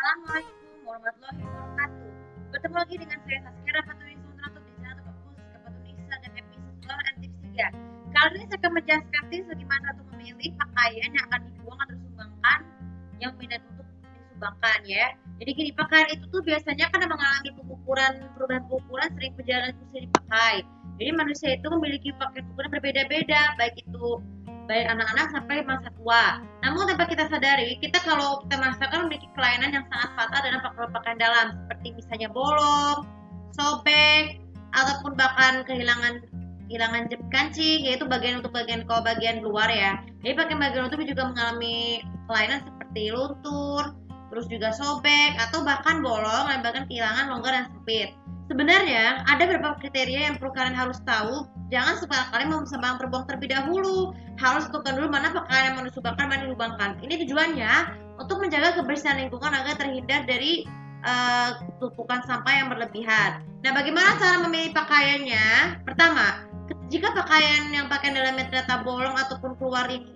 Assalamualaikum warahmatullahi wabarakatuh. Bertemu lagi dengan saya Saskia Rafatuli Sundrato di channel Fokus Kepetunisa dan episode Solar and Tips 3. Kali ini saya akan menjelaskan tips bagaimana untuk memilih pakaian yang akan dibuang atau disumbangkan yang minat untuk disumbangkan ya. Jadi gini, pakaian itu tuh biasanya kan mengalami perubahan pengukuran sering berjalan usia dipakai. Jadi manusia itu memiliki pakaian ukuran berbeda-beda, baik anak-anak sampai masa tua. Namun tanpa kita sadari, kalau kita merasakan memiliki kelainan yang sangat fatal dalam pakaian dalam, seperti misalnya bolong, sobek, ataupun bahkan kehilangan jepit kancing, yaitu bagian luar ya. Jadi bagian luar itu juga mengalami kelainan seperti luntur, terus juga sobek atau bahkan bolong dan bahkan kehilangan longgar dan sempit. Sebenarnya ada beberapa kriteria yang perlu kalian harus tahu. Jangan sekali-kali membuang terlebih dahulu. Harus tentukan dulu mana pakaian yang mau disumbangkan, mana dilubangkan. Ini tujuannya untuk menjaga kebersihan lingkungan agar terhindar dari tumpukan sampah yang berlebihan. Nah, bagaimana cara memilih pakaiannya? Pertama, jika pakaian dalamnya ternyata bolong ataupun keluar ini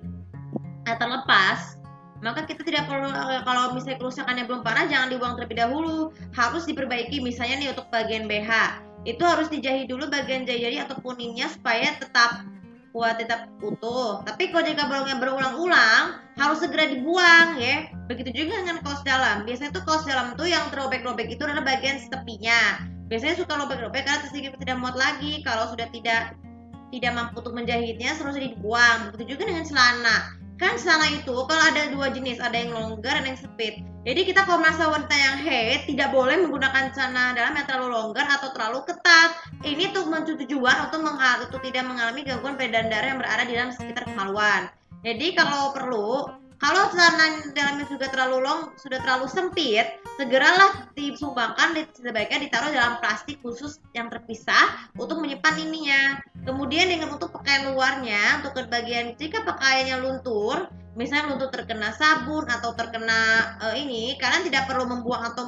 terlepas, maka kita tidak perlu, kalau misalnya kerusakannya belum parah, jangan dibuang terlebih dahulu, harus diperbaiki. Misalnya nih untuk bagian BH, itu harus dijahit dulu bagian jari atau kuningnya supaya tetap kuat, tetap utuh. Tapi kalau jika bolongnya berulang-ulang, harus segera dibuang ya. Begitu juga dengan kaos dalam. Biasanya tuh kaos dalam tuh yang terobek-robek itu adalah bagian tepinya. Biasanya suka robek-robek karena sedikit tidak muat lagi. Kalau sudah tidak mampu untuk menjahitnya, seharusnya dibuang. Begitu juga dengan celana. Kan celana itu kalau ada dua jenis, ada yang longgar dan yang sempit. Jadi kita kalau merasa wanita yang haid, tidak boleh menggunakan celana dalam yang terlalu longgar atau terlalu ketat. Ini tujuan untuk tidak mengalami gangguan peredaran darah yang berada di dalam sekitar kemaluan. Jadi kalau celana dalamnya sudah terlalu sempit, segeralah disumbangkan, sebaiknya ditaruh dalam plastik khusus yang terpisah untuk menyimpan ininya. Kemudian untuk pakaian luarnya, untuk bagian jika pakaiannya luntur, misalnya luntur terkena sabun atau terkena kalian tidak perlu membuang atau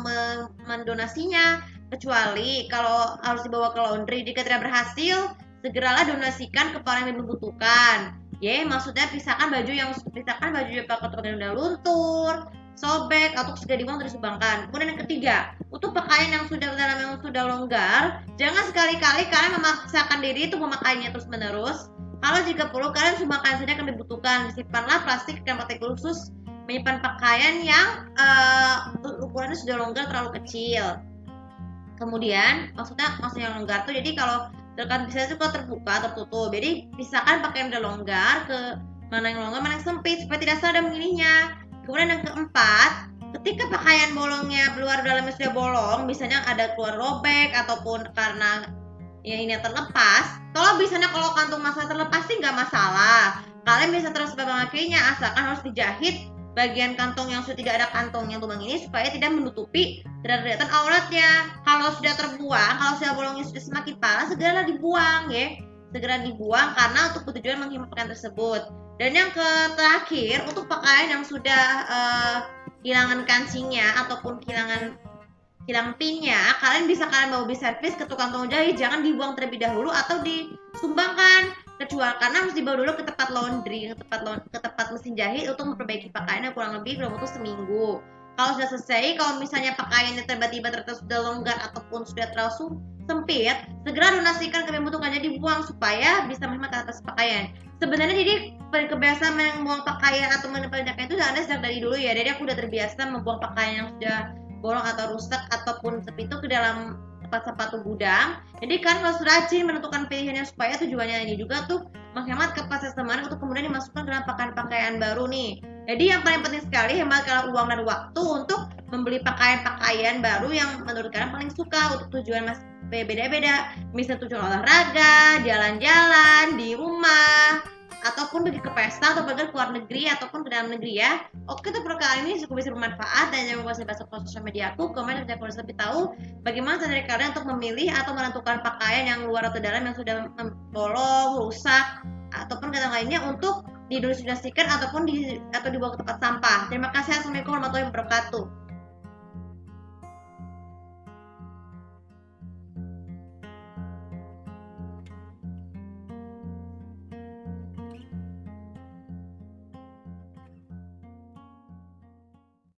mendonasinya, kecuali kalau harus dibawa ke laundry. Jika tidak berhasil, segeralah donasikan kepada yang membutuhkan. Maksudnya pisahkan baju yang udah luntur, sobek atau segera dibuang atau disumbangkan. Kemudian yang ketiga, untuk pakaian yang sudah longgar, jangan sekali-kali kalian memaksakan diri untuk memakainya terus-menerus. Kalau jika perlu, kalian sumbangkan saja akan dibutuhkan. Simpanlah plastik dan plastik khusus menyimpan pakaian yang ukurannya sudah longgar terlalu kecil. Kemudian maksudnya yang longgar tuh, jadi kalau bisa suka terbuka, tertutup. Jadi pisahkan pakaian yang udah longgar ke mana yang longgar, mana yang sempit supaya tidak salah memilihnya. Kemudian yang keempat, ketika pakaian bolongnya luar dalamnya sudah bolong, misalnya ada keluar robek ataupun karena ini terlepas. Kalau kantung masalah terlepas sih nggak masalah. Kalian bisa terus memakainya, asalkan harus dijahit bagian kantong yang sudah tidak ada kantong yang lubang ini supaya tidak menutupi kelihatan auratnya. Kalau sudah terbuang, kalau sudah bolongnya sudah semakin parah, segeralah dibuang ya. Segera dibuang karena untuk tujuan menghemat pakaian tersebut. Dan yang terakhir, untuk pakaian yang sudah kehilangan kancingnya ataupun hilang pinnya, kalian bawa servis ke tukang jahit. Jangan dibuang terlebih dahulu atau disumbangkan, kecuali karena harus dibawa dulu ke tempat laundry, ke tempat mesin jahit untuk memperbaiki pakaiannya kurang lebih dalam waktu seminggu. Kalau sudah selesai, kalau misalnya pakaiannya tiba-tiba ternyata sudah longgar ataupun sudah terlalu sempit, segera donasikan ke yang membutuhkan, jadi dibuang supaya bisa menghemat atas pakaian. Sebenarnya jadi kebiasaan membuang pakaian atau menempelkan itu sudah ada sejak dari dulu ya. Jadi aku udah terbiasa membuang pakaian yang sudah bolong atau rusak ataupun sempit itu ke dalam tempat sepatu gudang. Jadi kan harus rajin menentukan pilihannya supaya tujuannya ini juga tuh menghemat kapasitas lemari untuk kemudian dimasukkan ke dalam pakaian baru nih. Jadi yang paling penting sekali hematkan uang dan waktu untuk membeli pakaian baru yang menurut kalian paling suka untuk tujuan beda-beda. Misalnya tujuan olahraga, jalan-jalan, di rumah, ataupun pergi ke pesta atau pergi ke luar negeri ataupun ke dalam negeri ya. Oke, untuk kali ini cukup bisa bermanfaat, dan jangan lupa bahas sosial media aku, komen dan kalau lebih tahu bagaimana cara dari kalian untuk memilih atau menentukan pakaian yang luar atau dalam yang sudah bolong, rusak ataupun kata lainnya untuk didonasikan ataupun dibawa ke tempat sampah. Terima kasih. Assalamualaikum warahmatullahi wabarakatuh.